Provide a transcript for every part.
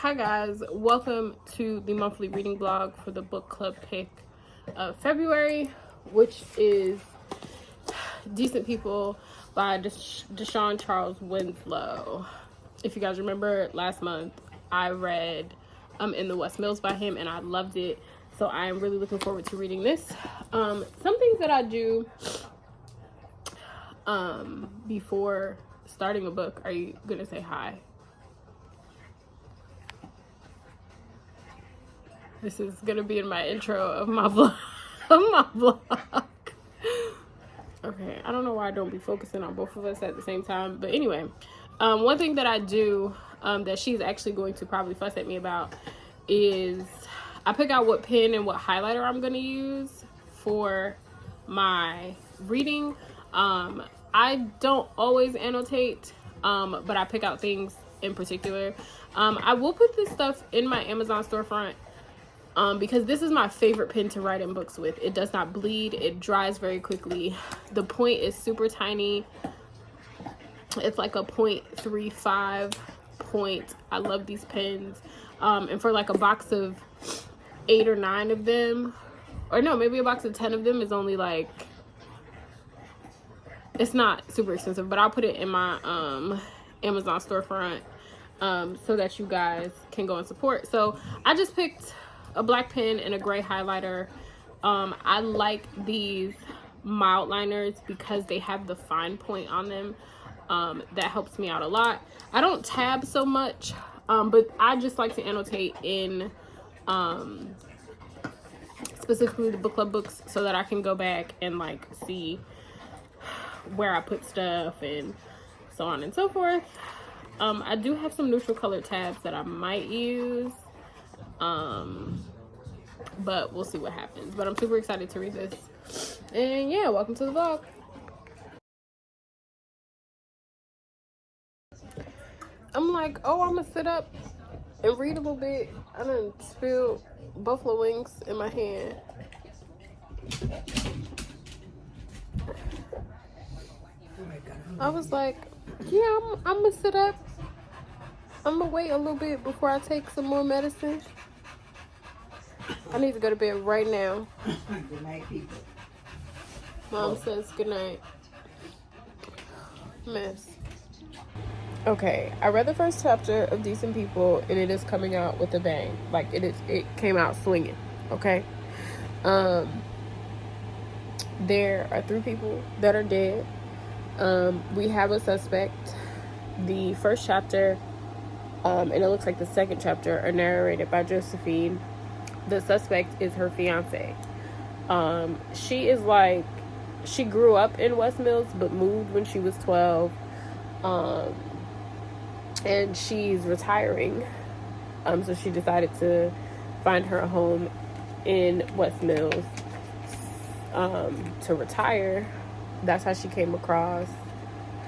Hi guys, welcome to the monthly reading blog for the book club pick of February, which is Decent People by Deshaun Charles Winslow. If you guys remember, last month I read In the West Mills by him and I loved it, so I am really looking forward to reading this. Some things that I do before starting a book. Are you gonna say hi? This is gonna be in my intro of my vlog. Okay, I don't know why I don't be focusing on both of us at the same time, but anyway, one thing that I do that she's actually going to probably fuss at me about is I pick out what pen and what highlighter I'm gonna use for my reading. I don't always annotate, but I pick out things in particular. I will put this stuff in my Amazon storefront because this is my favorite pen to write in books with. It does not bleed. It dries very quickly. The point is super tiny. It's like a 0.35 point. I love these pens. And for like a box of 8 or 9 of them, or no, maybe a box of 10 of them is only like, it's not super expensive, but I'll put it in my Amazon storefront so that you guys can go and support. So I just picked a black pen and a gray highlighter. I like these mild liners because they have the fine point on them. That helps me out a lot. I don't tab so much, but I just like to annotate in specifically the book club books so that I can go back and like see where I put stuff and so on and so forth. I do have some neutral colored tabs that I might use, but we'll see what happens. But I'm super excited to read this, and yeah, welcome to the vlog. I'm like, oh, I'm gonna sit up and read a little bit. I done spilled buffalo wings in my hand. I was like, yeah, I'm gonna sit up. I'm gonna wait a little bit before I take some more medicine. I need to go to bed right now. Good night, people. Mom says good night. Mess. Okay, I read the first chapter of Decent People and it is coming out with a bang. Like it came out swinging. Okay. There are 3 people that are dead. We have a suspect. The first chapter and it looks like the second chapter are narrated by Josephine. The suspect is her fiance. She is like, she grew up in West Mills but moved when she was 12. And she's retiring. So she decided to find her a home in West Mills to retire. That's how she came across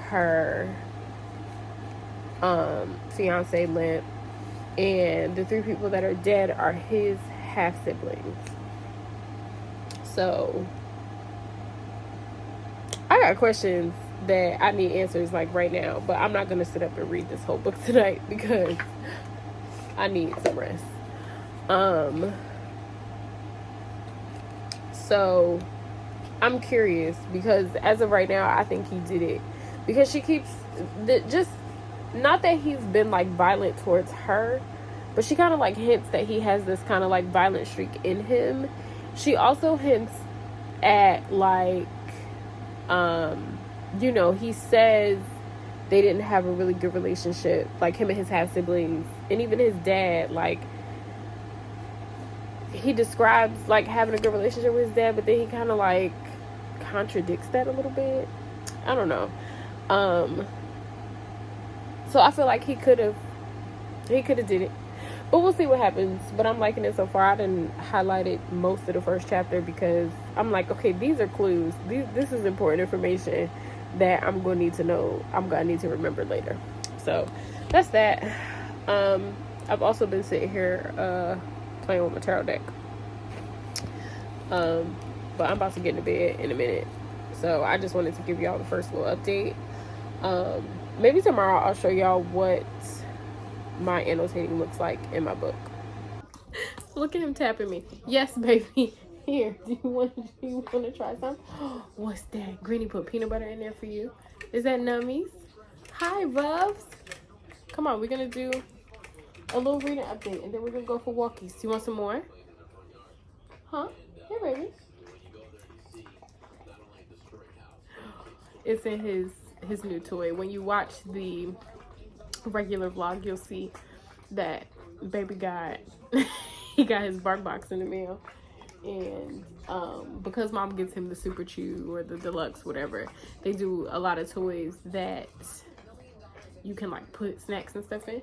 her fiance Limp. And the 3 people that are dead are his half siblings. So I got questions that I need answers like right now, but I'm not gonna sit up and read this whole book tonight because I need some rest. So I'm curious because as of right now, I think he did it because she keeps just, not that he's been like violent towards her, but she kind of like hints that he has this kind of like violent streak in him. She also hints at like, you know, he says they didn't have a really good relationship, like him and his half siblings and even his dad. Like he describes like having a good relationship with his dad, but then he kind of like contradicts that a little bit. I don't know. So I feel like he could have did it, but we'll see what happens. But I'm liking it so far. I didn't highlight most of the first chapter because I'm like, okay, these are clues. This is important information that I'm going to need to know. I'm going to need to remember later. So that's that. I've also been sitting here playing with my tarot deck. But I'm about to get into bed in a minute. So I just wanted to give y'all the first little update. Maybe tomorrow I'll show y'all what my annotating looks like in my book. Look at him tapping me. Yes, baby. Here, do you want to try some? What's that? Granny put peanut butter in there for you. Is that nummies? Hi, Bubs. Come on, we're gonna do a little reading update, and then we're gonna go for walkies. Do you want some more? Huh? Here, baby. It's in his new toy. When you watch the regular vlog, you'll see that baby got he got his bark box in the mail, and because mom gives him the super chew or the deluxe, whatever, they do a lot of toys that you can like put snacks and stuff in,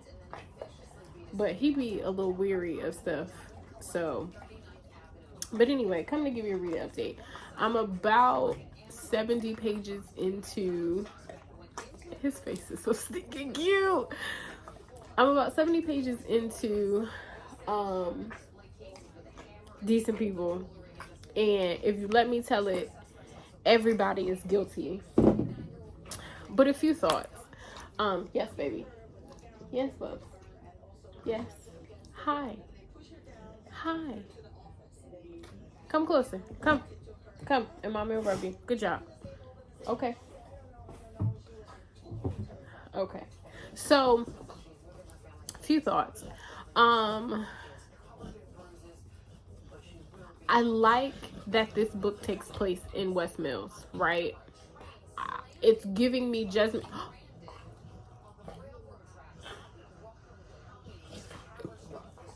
but he be a little weary of stuff. So, but anyway, come to give you a read update. I'm about 70 pages into, his face is so stinking cute. I'm about 70 pages into Decent People, and if you let me tell it, everybody is guilty. But a few thoughts. Yes, baby. Yes, love. Yes. Hi. Hi. Come closer. Come. Come. And mommy will rub you. Good job. Okay. Okay. So, few thoughts. I like that this book takes place in West Mills, right? It's giving me Jasmine.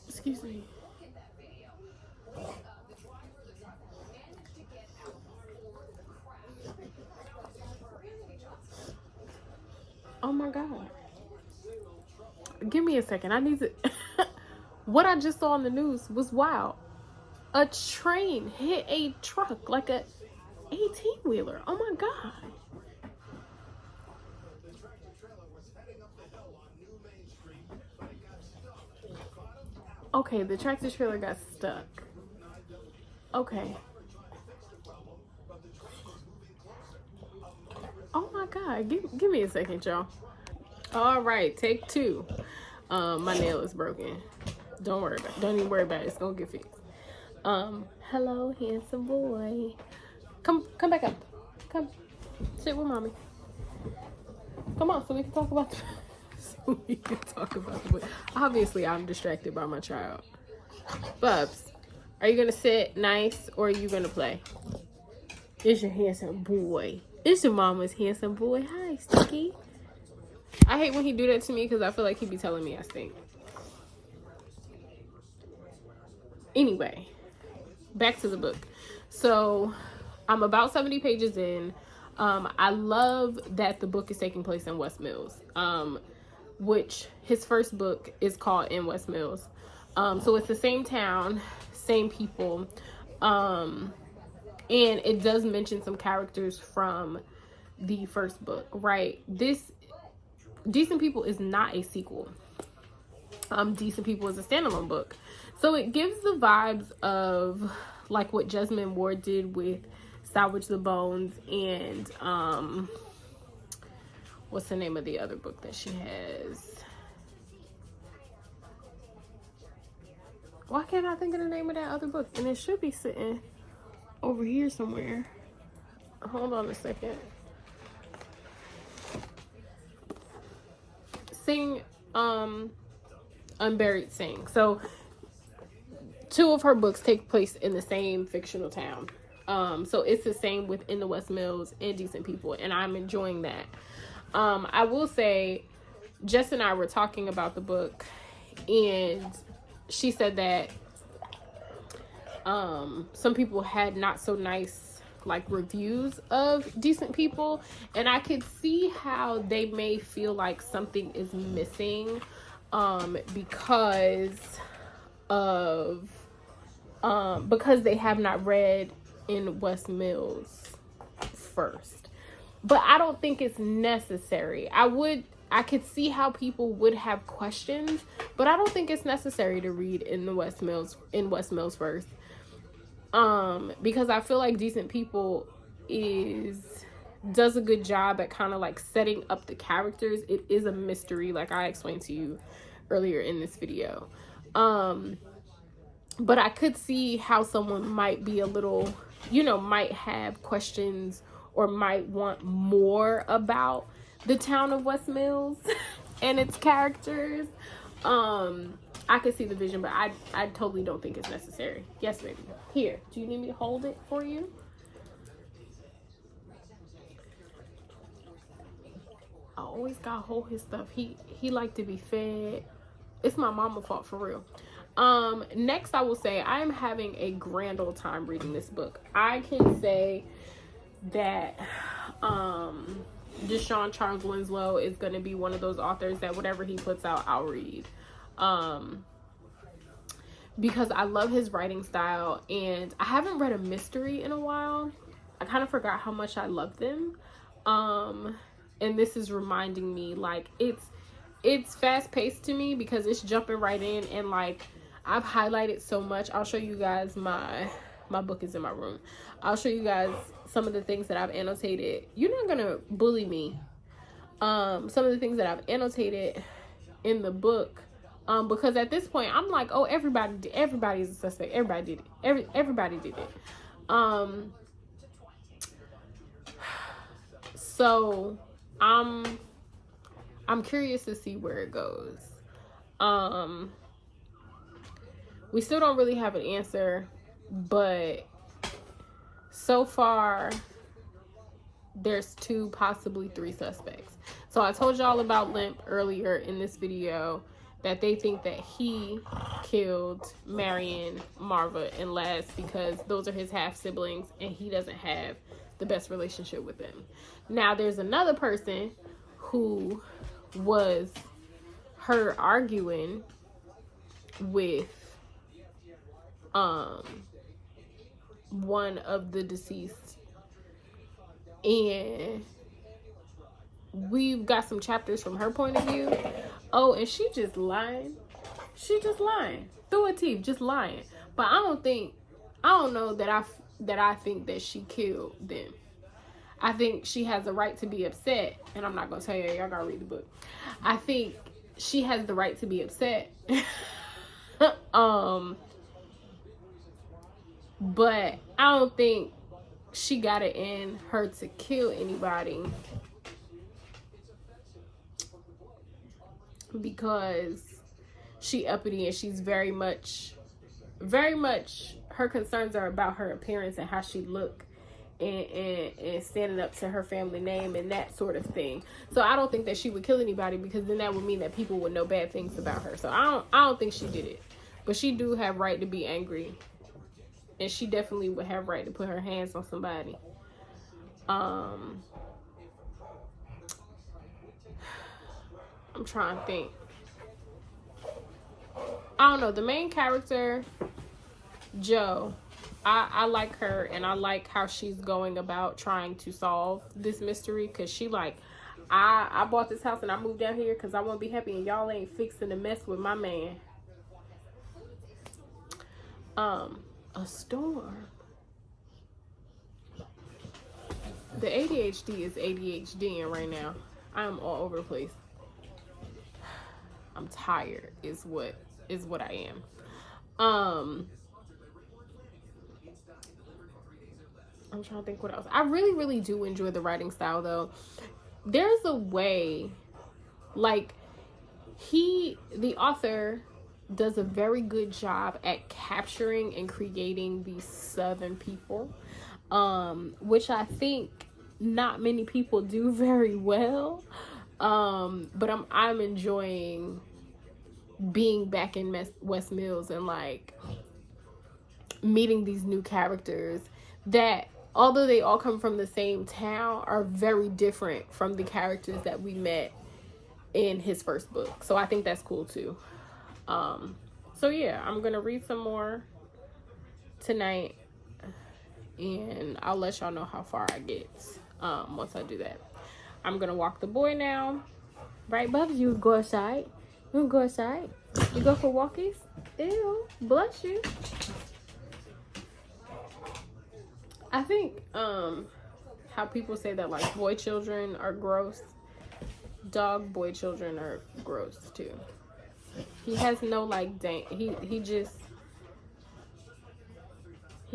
Excuse me. Oh my God. Give me a second. I need to. What I just saw on the news was wild. A train hit a truck, like a 18-wheeler. Oh my God. Okay, the tractor trailer got stuck. Okay. Oh my God. Give me a second, y'all. All right, take two. My nail is broken. Don't worry about it. Don't even worry about it. It's gonna get fixed. Hello, handsome boy. Come back up. Come. Sit with mommy. Come on, so we can talk about the book. Obviously, I'm distracted by my child. Bubs, are you gonna sit nice or are you gonna play? It's your handsome boy. It's your mama's handsome boy. Hi, Sticky. I hate when he do that to me because I feel like he be telling me I stink. Anyway, back to the book. So I'm about 70 pages in. I love that the book is taking place in West Mills, which his first book is called In West Mills. So it's the same town, same people, and it does mention some characters from the first book, right? This Decent People is not a sequel. Decent People is a standalone book. So it gives the vibes of like what Jesmyn Ward did with Salvage the Bones and what's the name of the other book that she has? Why can't I think of the name of that other book? And it should be sitting over here somewhere. Hold on a second. Sing, Unburied Sing. So two of her books take place in the same fictional town. So it's the same within the West Mills and Decent People, and I'm enjoying that. I will say, Jess and I were talking about the book, and she said that some people had not so nice like reviews of Decent People, and I could see how they may feel like something is missing because they have not read In West Mills first. But I don't think it's necessary. I could see how people would have questions, but I don't think it's necessary to read In West Mills first. Because I feel like Decent People does a good job at kind of like setting up the characters. It is a mystery, like I explained to you earlier in this video. But I could see how someone might be a little, you know, might have questions or might want more about the town of West Mills and its characters. I could see the vision, but I totally don't think it's necessary. Yes, baby. Here, do you need me to hold it for you? I always gotta hold his stuff. He like to be fed. It's my mama fault for real. Next I will say I am having a grand old time reading this book. I can say that Deshaun Charles Winslow is going to be one of those authors that whatever he puts out, I'll read. Because I love his writing style, and I haven't read a mystery in a while. I kind of forgot how much I love them. And this is reminding me, like, it's fast paced to me because it's jumping right in, and like I've highlighted so much. I'll show you guys my book is in my room. I'll show you guys some of the things that I've annotated. You're not gonna bully me. Some of the things that I've annotated in the book, because at this point I'm like, oh, everybody is a suspect. Everybody did it. Everybody did it. So I'm curious to see where it goes. We still don't really have an answer, but so far there's 2, possibly 3 suspects. So I told y'all about Limp earlier in this video, that they think that he killed Marion, Marva, and Les because those are his half siblings and he doesn't have the best relationship with them. Now there's another person who was heard arguing with one of the deceased, and we've got some chapters from her point of view. Oh, and she just lying through her teeth, just lying. But I don't know that I think that she killed them. I think she has the right to be upset, and I'm not gonna tell y'all gotta read the book. I think she has the right to be upset. But I don't think she got it in her to kill anybody, because she uppity and she's very much, her concerns are about her appearance and how she look, and standing up to her family name and that sort of thing. So I don't think that she would kill anybody, because then that would mean that people would know bad things about her. So I don't think she did it, but she do have right to be angry, and she definitely would have right to put her hands on somebody. I'm trying to think. I don't know, the main character, Jo, I like her, and I like how she's going about trying to solve this mystery, because she like, I bought this house and I moved down here because I want to be happy, and y'all ain't fixing to mess with my man. A storm. The ADHD is ADHDing right now. I am all over the place. I'm tired is what I am. I'm trying to think what else. I really do enjoy the writing style though. There's a way, like, the author does a very good job at capturing and creating these Southern people, which I think not many people do very well. But I'm enjoying being back in West Mills and like meeting these new characters that, although they all come from the same town, are very different from the characters that we met in his first book. So I think that's cool too. So yeah, I'm gonna read some more tonight, and I'll let y'all know how far I get once I do that. I'm gonna walk the boy now. Right, Bubs? You go outside? You go outside? You go for walkies? Ew, bless you. I think how people say that like boy children are gross, dog boy children are gross too. He has no like he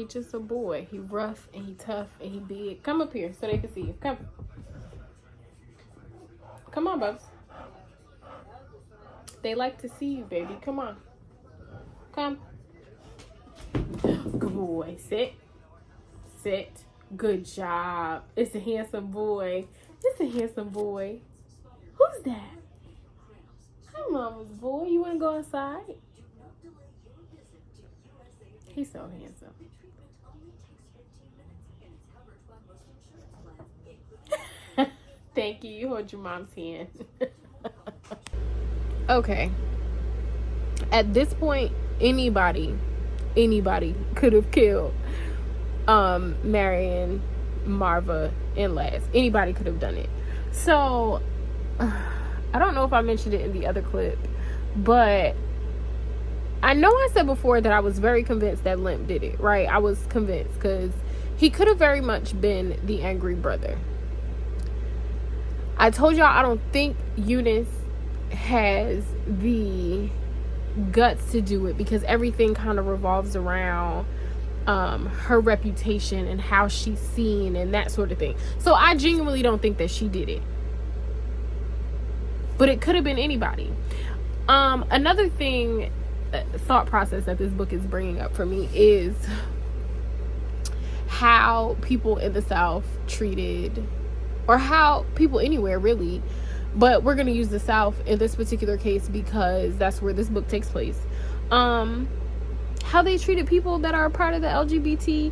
just a boy. He rough and he tough and he big. Come up here so they can see you. Come on, Bubs. They like to see you, baby. Come on. Come. Good boy. Sit. Good job. It's a handsome boy. Who's that? Hi, Mama's boy. You want to go outside? He's so handsome. Thank you. You hold your mom's hand. Okay. At this point, anybody could have killed Marion, Marva, and Les. Anybody could have done it. So I don't know if I mentioned it in the other clip, but I know I said before that I was very convinced that Limp did it, right? I was convinced because he could have very much been the angry brother. I told y'all I don't think Eunice has the guts to do it because everything kind of revolves around her reputation and how she's seen and that sort of thing. So I genuinely don't think that she did it. But it could have been anybody. Another thing, thought process that this book is bringing up for me is how people in the South treated, or how people anywhere really, but we're going to use the South in this particular case because that's where this book takes place. How they treated people that are a part of the LGBT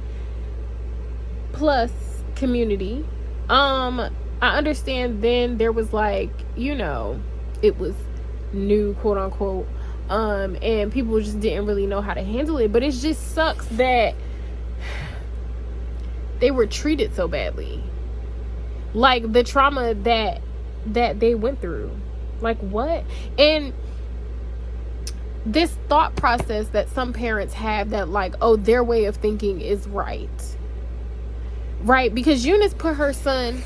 plus community. I understand then there was like, you know, it was new, quote unquote, and people just didn't really know how to handle it. But it just sucks that they were treated so badly. Like the trauma that they went through. Like what? And this thought process that some parents have that like, oh, their way of thinking is right. Right? Because Eunice put her son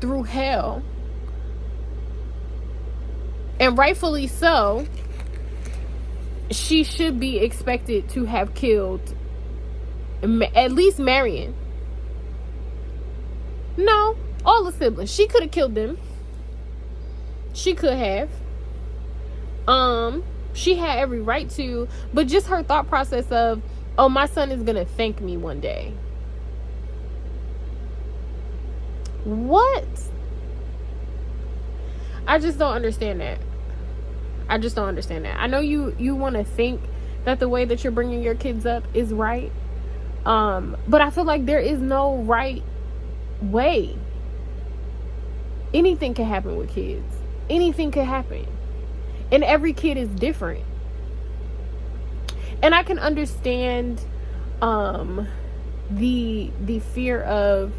through hell. And rightfully so. She should be expected to have killed at least Marion. No, all the siblings. She could have killed them. She could have. She had every right to, but just her thought process of, oh, my son is gonna thank me one day. What? I just don't understand that. I know you want to think that the way that you're bringing your kids up is right, but I feel like there is no right way. Anything can happen with kids. Anything could happen. And every kid is different. And I can understand the fear of,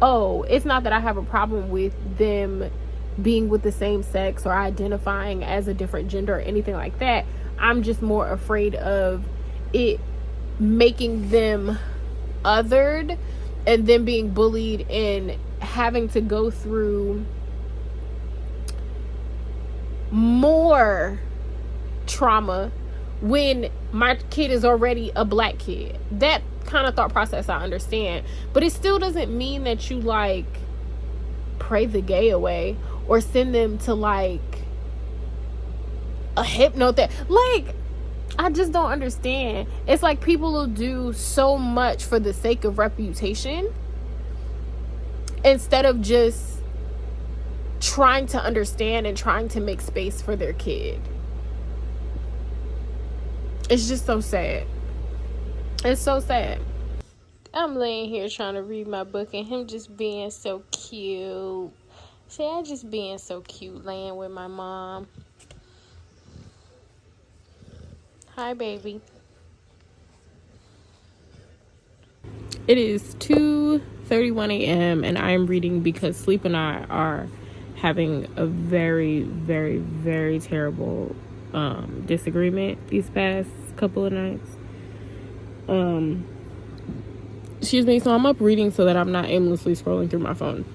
oh, it's not that I have a problem with them being with the same sex or identifying as a different gender or anything like that. I'm just more afraid of it making them othered and them being bullied and having to go through more trauma when my kid is already a black kid. That kind of thought process I understand, but it still doesn't mean that you like pray the gay away or send them to like a hypnotherapy. Like, I just don't understand. It's like people will do so much for the sake of reputation instead of just trying to understand and trying to make space for their kid. It's just so sad. It's so sad. I'm laying here trying to read my book and him just being so cute. See, I just being so cute laying with my mom. Hi, baby. It is 2:31 a.m. and I am reading because Sleep and I are having a very, very, very terrible disagreement these past couple of nights. Excuse me, so I'm up reading so that I'm not aimlessly scrolling through my phone.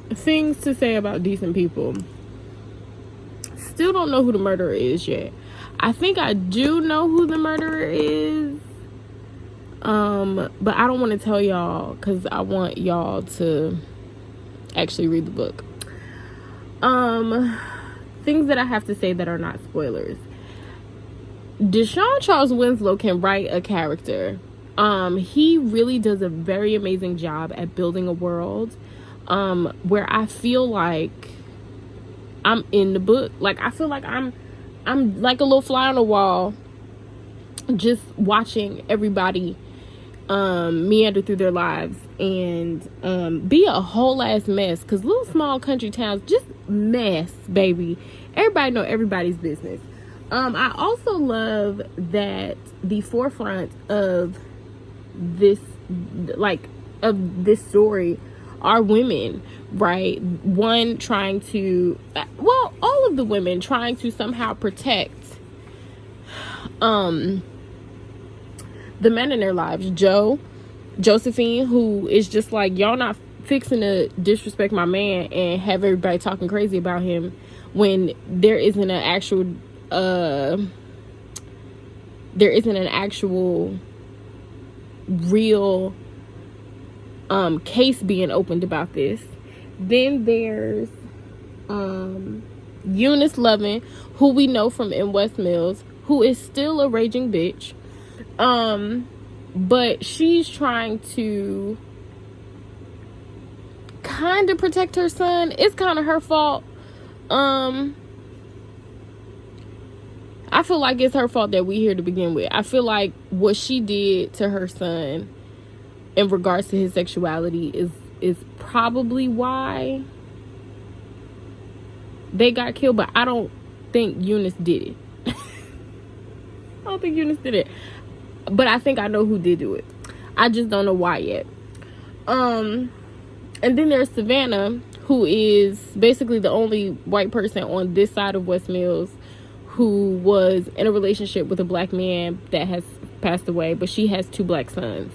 Things to say about decent people. Still don't know who the murderer is yet. I think I do know who the murderer is. But I don't want to tell y'all because I want y'all to actually read the book. Things that I have to say that are not spoilers. Deshaun Charles Winslow can write a character. He really does a very amazing job at building a world where I feel like I'm in the book. Like, I feel like I'm like a little fly on the wall, just watching everybody meander through their lives and be a whole ass mess. Because little small country towns, just mess, baby. Everybody know everybody's business. I also love that the forefront of this story are women, right? One trying to, well, all of the women trying to somehow protect the men in their lives. Josephine, who is just like, y'all not fixing to disrespect my man and have everybody talking crazy about him when there isn't an actual real case being opened about this. Then there's Eunice Lovin, who we know from In West Mills, who is still a raging bitch, but she's trying to kind of protect her son. It's kind of her fault. I feel like it's her fault that we here to begin with. I feel like what she did to her son in regards to his sexuality is probably why they got killed, but I don't think Eunice did it. I don't think Eunice did it. But I think I know who did do it. I just don't know why yet. And then there's Savannah, who is basically the only white person on this side of West Mills who was in a relationship with a black man that has passed away, but she has 2 black sons.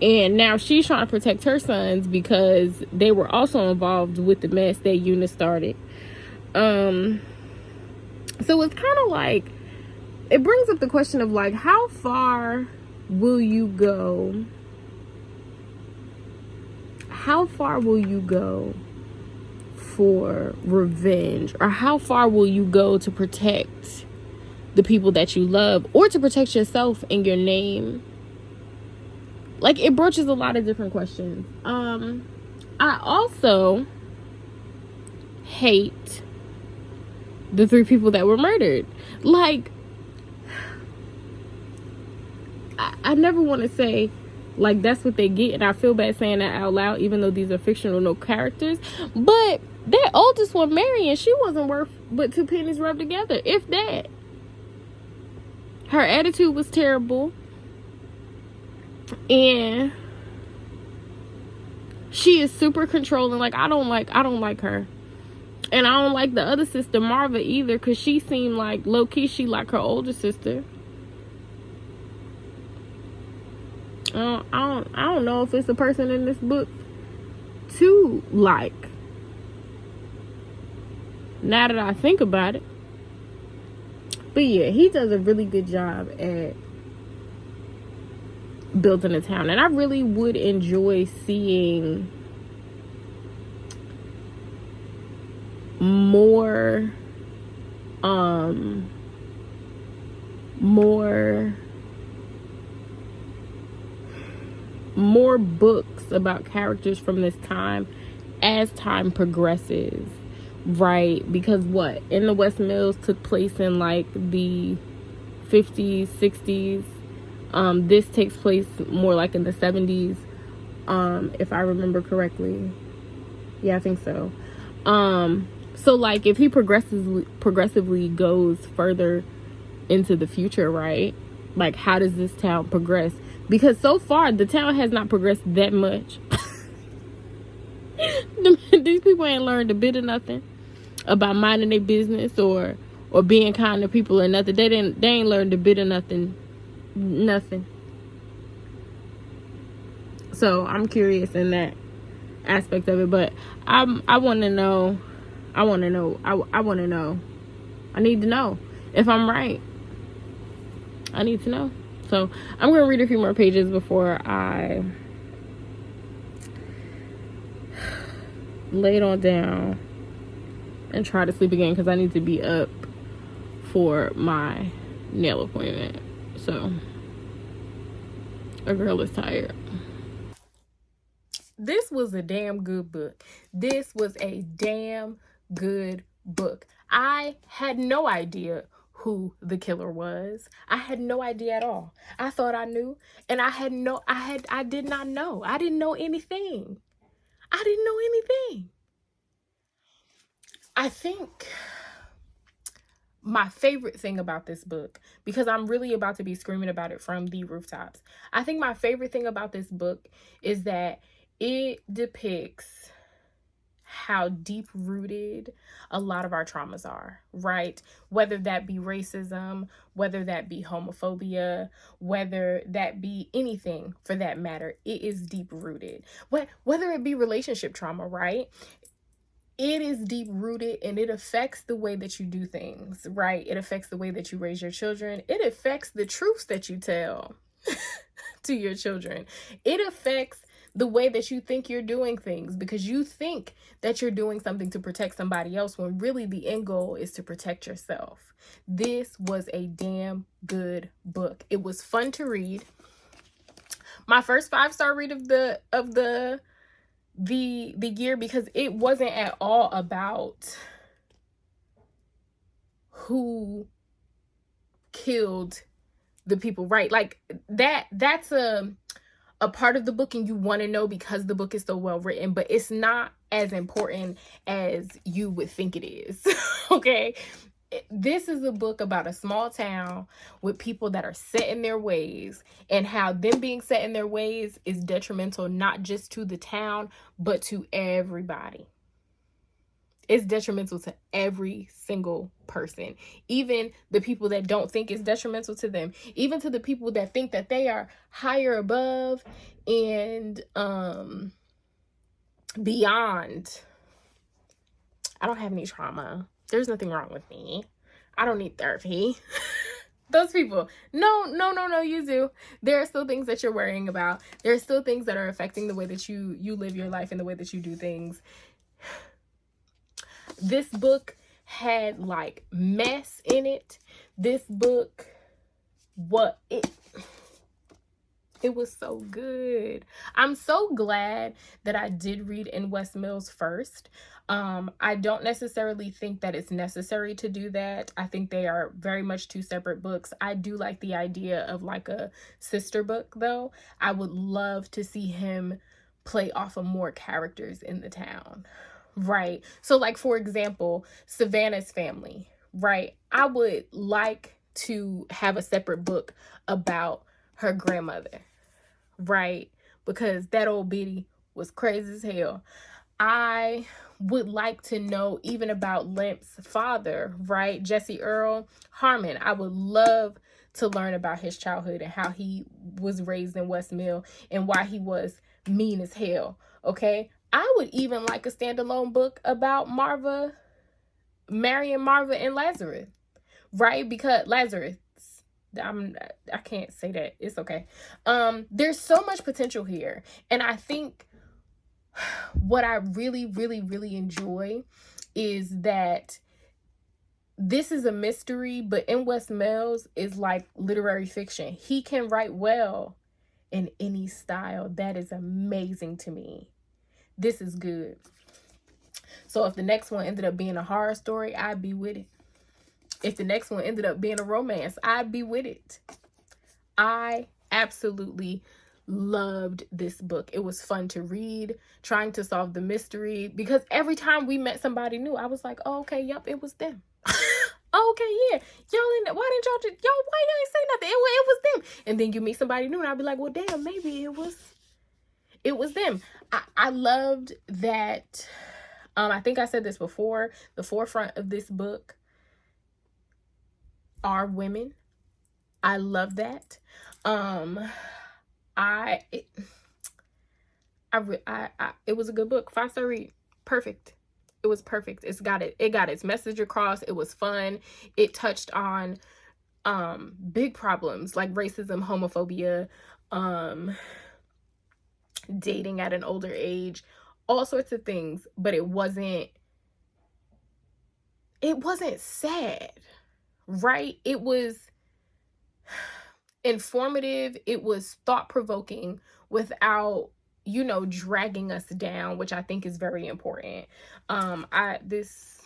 And now she's trying to protect her sons because they were also involved with the mess that Eunice started. So it's kind of like, it brings up the question of like, how far will you go? How far will you go for revenge? Or how far will you go to protect the people that you love, or to protect yourself and your name? Like, it broaches a lot of different questions. I also hate the 3 people that were murdered. Like, I never want to say like that's what they get, and I feel bad saying that out loud, even though these are fictional, no characters. But that oldest one, Marion, she wasn't worth but 2 pennies rubbed together, if that. Her attitude was terrible, and she is super controlling. Like, I don't like her, and I don't like the other sister, Marva, either, because she seemed like low-key she like her older sister. I don't know if it's a person in this book to like, now that I think about it. But yeah, he does a really good job at building a town, and I really would enjoy seeing more books about characters from this time as time progresses, right? Because what In the West Mills took place in like the 50s, 60s. This takes place more like in the 70s, if I remember correctly. Yeah, I think so. So like if he progressively goes further into the future, right? Like, how does this town progress? Because so far the town has not progressed that much. These people ain't learned a bit of nothing about minding their business or being kind to people or nothing. They ain't learned a bit of nothing. So I'm curious in that aspect of it, but I want to know. I need to know if I'm right. I need to know. So I'm going to read a few more pages before I lay it on down and try to sleep again, because I need to be up for my nail appointment. So a girl is tired. This was a damn good book. This was a damn good book. I had no idea who the killer was. I had no idea at all. I thought I knew, and I did not know. I didn't know anything. I didn't know anything. I think my favorite thing about this book, because I'm really about to be screaming about it from the rooftops, I think my favorite thing about this book is that it depicts how deep rooted a lot of our traumas are, right? Whether that be racism, whether that be homophobia, whether that be anything for that matter, it is deep rooted. Whether it be relationship trauma, right? It is deep rooted, and it affects the way that you do things, right? It affects the way that you raise your children. It affects the truths that you tell to your children. It affects the way that you think you're doing things, because you think that you're doing something to protect somebody else when really the end goal is to protect yourself. This was a damn good book. It was fun to read. My first 5-star read of the year, because it wasn't at all about who killed the people, right? Like that's a part of the book, and you want to know because the book is so well written, but it's not as important as you would think it is. Okay, this is a book about a small town with people that are set in their ways, and how them being set in their ways is detrimental not just to the town, but to everybody. It's detrimental to every single person, even the people that don't think it's detrimental to them, even to the people that think that they are higher above and beyond. I don't have any trauma. There's nothing wrong with me. I don't need therapy. Those people, no, you do. There are still things that you're worrying about. There are still things that are affecting the way that you live your life and the way that you do things. This book had like mess in it. This book, it was so good. I'm so glad that I did read In West Mills first. I don't necessarily think that it's necessary to do that. I think they are very much two separate books. I do like the idea of like a sister book though. I would love to see him play off of more characters in the town, right? So like, for example, Savannah's family, right? I would like to have a separate book about her grandmother, right? Because that old biddy was crazy as hell. I would like to know even about Limp's father, right? Jesse Earl Harmon. I would love to learn about his childhood and how he was raised in West Mill and why he was mean as hell, okay? I would even like a standalone book about Marion, Marva, and Lazarus, right? Because Lazarus, I can't say that. It's okay. There's so much potential here. And I think what I really, really, really enjoy is that this is a mystery, but In West Mills is like literary fiction. He can write well in any style. That is amazing to me. This is good. So if the next one ended up being a horror story, I'd be with it. If the next one ended up being a romance, I'd be with it. I absolutely loved this book. It was fun to read, trying to solve the mystery, because every time we met somebody new, I was like, oh, okay, yep, it was them. Oh, okay, yeah, y'all, why didn't y'all just, why y'all ain't say nothing? It was them. And then you meet somebody new, and I'd be like, well, damn, maybe it was them. I loved that. I think I said this before, the forefront of this book are women. I love that. It was a good book. 5-star read. Perfect. It was perfect. It got its message across. It was fun. It touched on big problems like racism, homophobia, dating at an older age, all sorts of things. But it wasn't sad, right? It was informative. It was thought-provoking without, you know, dragging us down, which I think is very important. This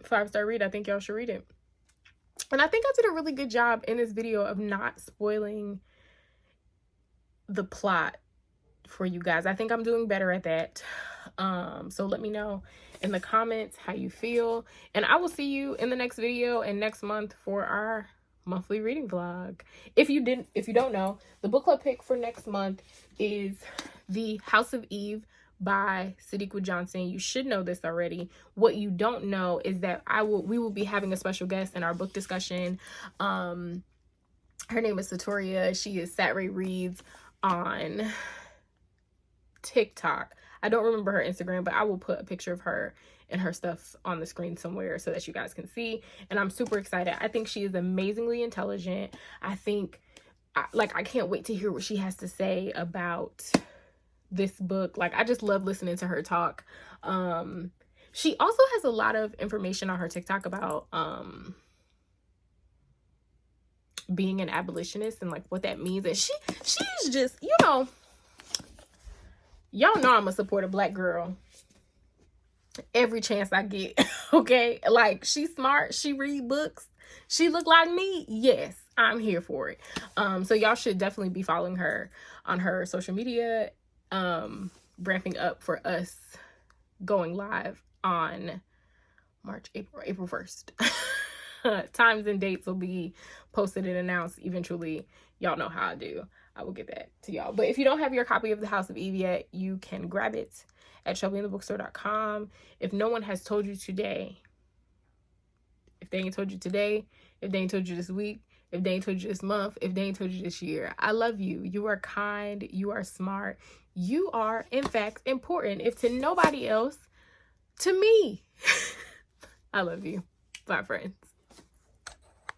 5-star read, I think y'all should read it. And I think I did a really good job in this video of not spoiling the plot for you guys. I think I'm doing better at that. So let me know in the comments how you feel, and I will see you in the next video and next month for our monthly reading vlog. If you don't know, the book club pick for next month is The House of Eve by Sadiqa Johnson. You should know this already. What you don't know is that we will be having a special guest in our book discussion. Her name is Satoria. She is Saturday Reads on TikTok. I don't remember her Instagram, but I will put a picture of her and her stuff on the screen somewhere so that you guys can see. And I'm super excited. I think she is amazingly intelligent. I think, I can't wait to hear what she has to say about this book. Like, I just love listening to her talk. She also has a lot of information on her TikTok about being an abolitionist and like what that means. And she's just, you know, y'all know I'm gonna support a Black girl every chance I get. Okay, like, she's smart, she read books, she look like me. Yes, I'm here for it. So y'all should definitely be following her on her social media, ramping up for us going live on April 1st. Times and dates will be posted and announced eventually. Y'all know how I do. I will get that to y'all. But if you don't have your copy of The House of Eve yet, you can grab it at shelbyinthebookstore.com. If no one has told you today, if they ain't told you today, if they ain't told you this week, if they ain't told you this month, if they ain't told you this year, I love you. You are kind. You are smart. You are, in fact, important. If to nobody else, to me. I love you. Bye, friends.